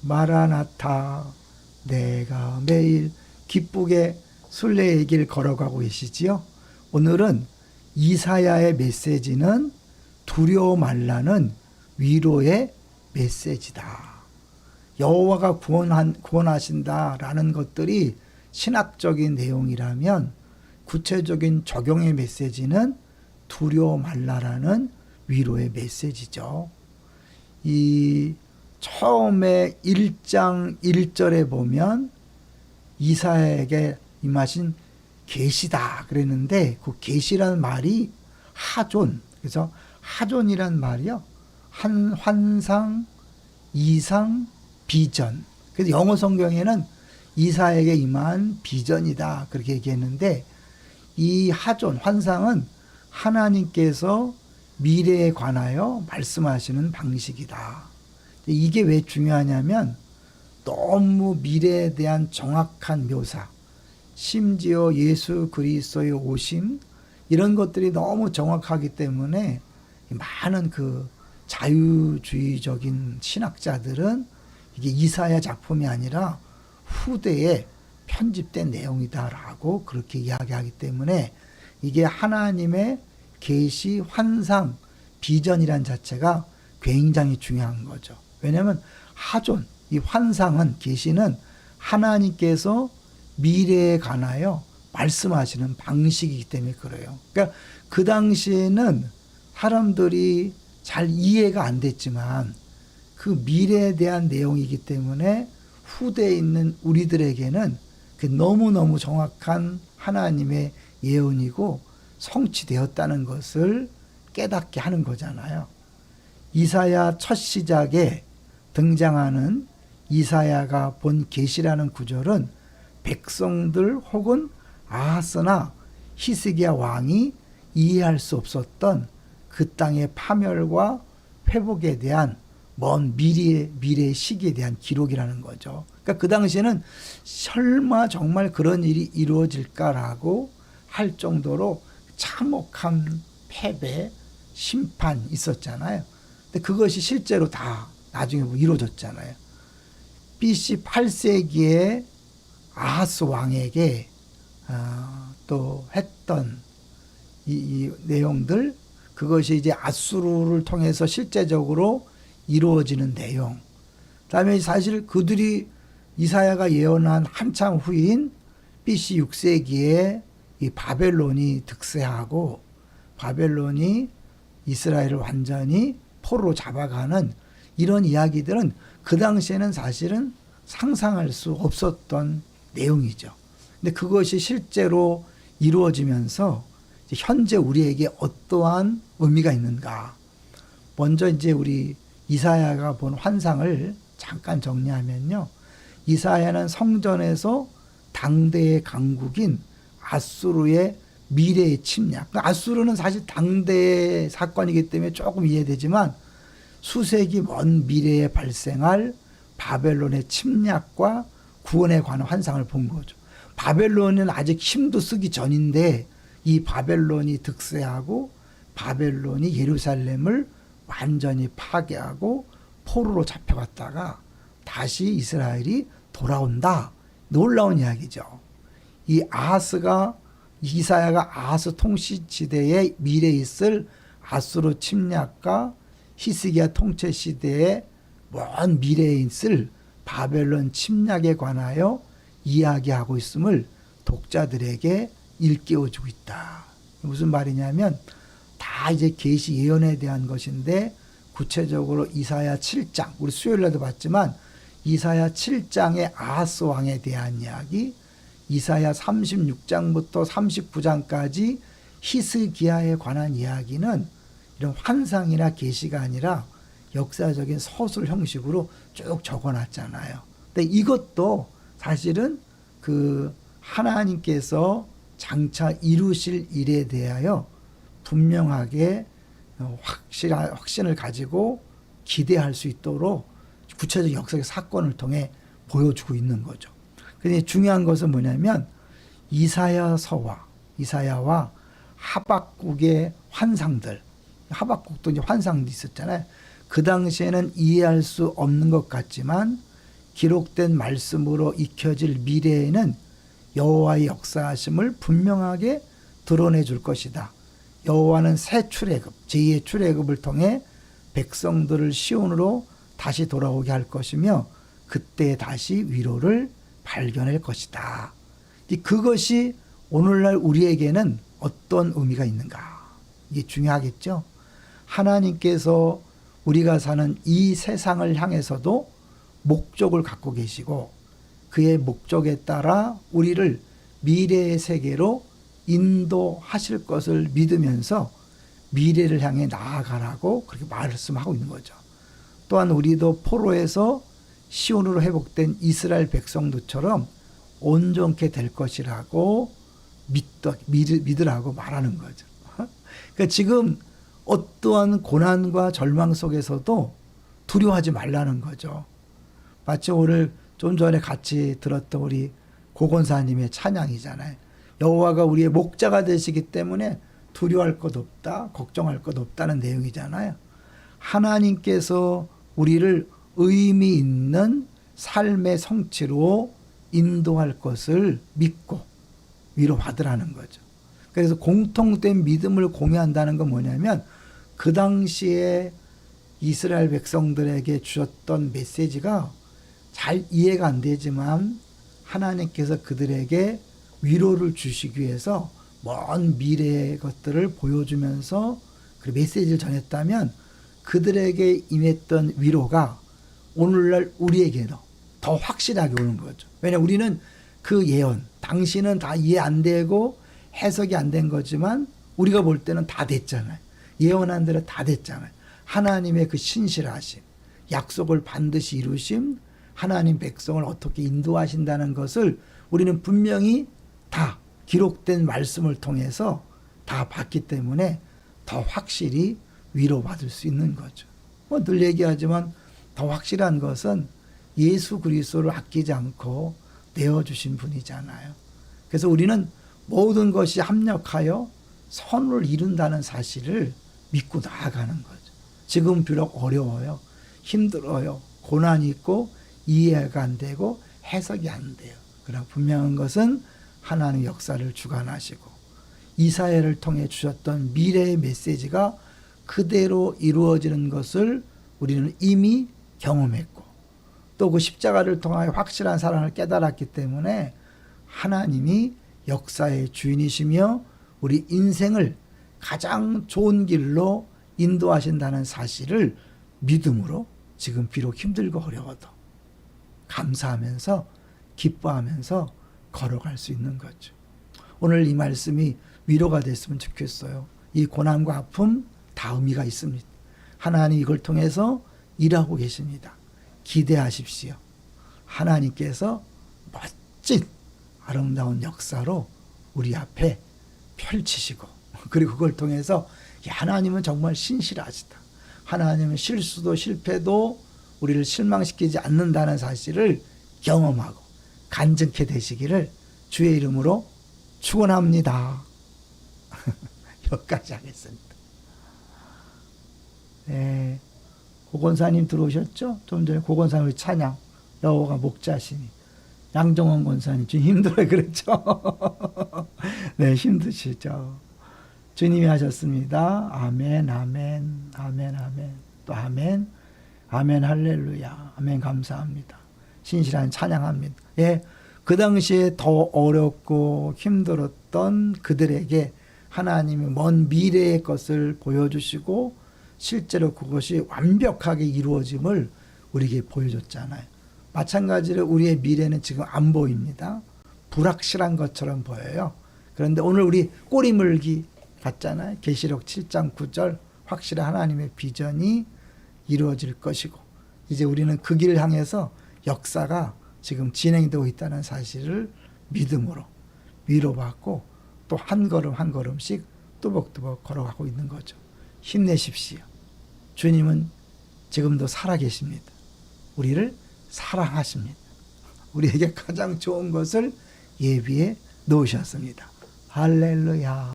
마라나타, 내가 매일 기쁘게 순례의 길 걸어가고 계시지요. 오늘은 이사야의 메시지는 두려워 말라는 위로의 메시지다. 여호와가 구원하신다라는 것들이 신학적인 내용이라면 구체적인 적용의 메시지는 두려워 말라라는 위로의 메시지죠. 이 처음에 1장 1절에 보면 이사야에게 임하신 계시다 그랬는데 그 계시라는 말이 하존, 그래서 하존이란 말이요, 한 환상, 이상, 비전. 그래서 영어 성경에는 이사야에게 임한 비전이다 그렇게 얘기했는데, 이 하존, 환상은 하나님께서 미래에 관하여 말씀하시는 방식이다. 이게 왜 중요하냐면 너무 미래에 대한 정확한 묘사, 심지어 예수 그리스도의 오심, 이런 것들이 너무 정확하기 때문에 많은 그 자유주의적인 신학자들은 이게 이사야 작품이 아니라 후대에 편집된 내용이다라고 그렇게 이야기하기 때문에 이게 하나님의 계시, 환상, 비전이란 자체가 굉장히 중요한 거죠. 왜냐하면 하존, 이 환상은, 계시는 하나님께서 미래에 관하여 말씀하시는 방식이기 때문에 그래요. 그러니까 그 당시에는 사람들이 잘 이해가 안 됐지만 그 미래에 대한 내용이기 때문에 후대에 있는 우리들에게는 너무너무 정확한 하나님의 예언이고 성취되었다는 것을 깨닫게 하는 거잖아요. 이사야 첫 시작에 등장하는 이사야가 본 계시라는 구절은 백성들 혹은 아하스나 히스기야 왕이 이해할 수 없었던 그 땅의 파멸과 회복에 대한 먼 미래의 시기에 대한 기록이라는 거죠. 그러니까 그 당시에는 설마 정말 그런 일이 이루어질까라고 할 정도로 참혹한 패배, 심판이 있었잖아요. 근데 그것이 실제로 다 나중에 이루어졌잖아요. BC 8세기에 아하스 왕에게 또 했던 이 내용들, 그것이 이제 아수르를 통해서 실제적으로 이루어지는 내용. 그다음에 사실 그들이 이사야가 예언한 한참 후인 BC 6세기에 이 바벨론이 득세하고 바벨론이 이스라엘을 완전히 포로로 잡아가는 이런 이야기들은 그 당시에는 사실은 상상할 수 없었던 내용이죠. 근데 그것이 실제로 이루어지면서 현재 우리에게 어떠한 의미가 있는가. 먼저 이제 우리 이사야가 본 환상을 잠깐 정리하면요. 이사야는 성전에서 당대의 강국인 아수르의 미래의 침략. 아수르는 사실 당대의 사건이기 때문에 조금 이해되지만 수세기 먼 미래에 발생할 바벨론의 침략과 구원에 관한 환상을 본 거죠. 바벨론은 아직 힘도 쓰기 전인데 이 바벨론이 득세하고 바벨론이 예루살렘을 완전히 파괴하고 포로로 잡혀갔다가 다시 이스라엘이 돌아온다. 놀라운 이야기죠. 이 이사야가 아하스 통치 시대의 미래에 있을 아수르 침략과 히스기야 통치 시대의 먼 미래에 있을 바벨론 침략에 관하여 이야기하고 있음을 독자들에게 일깨워주고 있다. 무슨 말이냐면 다 이제 계시 예언에 대한 것인데 구체적으로 이사야 7장, 우리 수요일날도 봤지만 이사야 7장의 아하스 왕에 대한 이야기, 이사야 36장부터 39장까지 히스기야에 관한 이야기는 이런 환상이나 계시가 아니라 역사적인 서술 형식으로 쭉 적어놨잖아요. 근데 이것도 사실은 그 하나님께서 장차 이루실 일에 대하여 분명하게 확신을 가지고 기대할 수 있도록 구체적 역사적 사건을 통해 보여주고 있는 거죠. 근데 중요한 것은 뭐냐면 이사야와 하박국의 환상들, 하박국도 이제 환상도 있었잖아요. 그 당시에는 이해할 수 없는 것 같지만 기록된 말씀으로 익혀질 미래에는 여호와의 역사하심을 분명하게 드러내 줄 것이다. 여호와는 새 출애굽, 제2의 출애굽을 통해 백성들을 시온으로 다시 돌아오게 할 것이며 그때 다시 위로를 발견할 것이다. 그것이 오늘날 우리에게는 어떤 의미가 있는가? 이게 중요하겠죠. 하나님께서 우리가 사는 이 세상을 향해서도 목적을 갖고 계시고 그의 목적에 따라 우리를 미래의 세계로 인도하실 것을 믿으면서 미래를 향해 나아가라고 그렇게 말씀하고 있는 거죠. 또한 우리도 포로에서 시온으로 회복된 이스라엘 백성들처럼 온전케 될 것이라고 믿으라고 말하는 거죠. 그러니까 지금 어떠한 고난과 절망 속에서도 두려워하지 말라는 거죠. 마치 오늘 좀 전에 같이 들었던 우리 고건사님의 찬양이잖아요. 여호와가 우리의 목자가 되시기 때문에 두려워할 것 없다, 걱정할 것 없다는 내용이잖아요. 하나님께서 우리를 의미 있는 삶의 성취로 인도할 것을 믿고 위로받으라는 거죠. 그래서 공통된 믿음을 공유한다는 건 뭐냐면 그 당시에 이스라엘 백성들에게 주셨던 메시지가 잘 이해가 안 되지만 하나님께서 그들에게 위로를 주시기 위해서 먼 미래의 것들을 보여주면서 그 메시지를 전했다면 그들에게 임했던 위로가 오늘날 우리에게도 더 확실하게 오는 거죠. 왜냐하면 우리는 그 예언, 당시는 다 이해 안 되고 해석이 안 된 거지만 우리가 볼 때는 다 됐잖아요. 예언한 대로 다 됐잖아요. 하나님의 그 신실하심, 약속을 반드시 이루심, 하나님 백성을 어떻게 인도하신다는 것을 우리는 분명히 다 기록된 말씀을 통해서 다 봤기 때문에 더 확실히 위로받을 수 있는 거죠. 늘 얘기하지만 더 확실한 것은 예수 그리스도를 아끼지 않고 내어주신 분이잖아요. 그래서 우리는 모든 것이 합력하여 선을 이룬다는 사실을 믿고 나아가는 거죠. 지금 비록 어려워요. 힘들어요. 고난이 있고 이해가 안 되고 해석이 안 돼요. 그러나 분명한 것은 하나님의 역사를 주관하시고 이사야를 통해 주셨던 미래의 메시지가 그대로 이루어지는 것을 우리는 이미 경험했고 또 그 십자가를 통하여 확실한 사랑을 깨달았기 때문에 하나님이 역사의 주인이시며 우리 인생을 가장 좋은 길로 인도하신다는 사실을 믿음으로 지금 비록 힘들고 어려워도 감사하면서 기뻐하면서 걸어갈 수 있는 거죠. 오늘 이 말씀이 위로가 됐으면 좋겠어요. 이 고난과 아픔 다 의미가 있습니다. 하나님 이걸 통해서 일하고 계십니다. 기대하십시오. 하나님께서 멋진 아름다운 역사로 우리 앞에 펼치시고 그리고 그걸 통해서 하나님은 정말 신실하시다. 하나님은 실수도 실패도 우리를 실망시키지 않는다는 사실을 경험하고 간증케 되시기를 주의 이름으로 축원합니다. 여기까지 하겠습니다. 네, 고건사님 들어오셨죠? 좀 전에 고건사님 찬양 여호와가 목자시니 양정원 권사님 좀 힘들어요 그랬죠? 네, 힘드시죠? 주님이 하셨습니다. 아멘, 아멘, 아멘, 아멘, 또 아멘, 아멘, 할렐루야, 아멘, 감사합니다. 신실한 찬양합니다. 예, 그 당시에 더 어렵고 힘들었던 그들에게 하나님이 먼 미래의 것을 보여주시고 실제로 그것이 완벽하게 이루어짐을 우리에게 보여줬잖아요. 마찬가지로 우리의 미래는 지금 안 보입니다. 불확실한 것처럼 보여요. 그런데 오늘 우리 꼬리물기 봤잖아요. 계시록 7장 9절 확실한 하나님의 비전이 이루어질 것이고 이제 우리는 그 길을 향해서 역사가 지금 진행되고 있다는 사실을 믿음으로 위로받고 또 한 걸음 한 걸음씩 뚜벅뚜벅 걸어가고 있는 거죠. 힘내십시오. 주님은 지금도 살아계십니다. 우리를 사랑하십니다. 우리에게 가장 좋은 것을 예비해 놓으셨습니다. 할렐루야.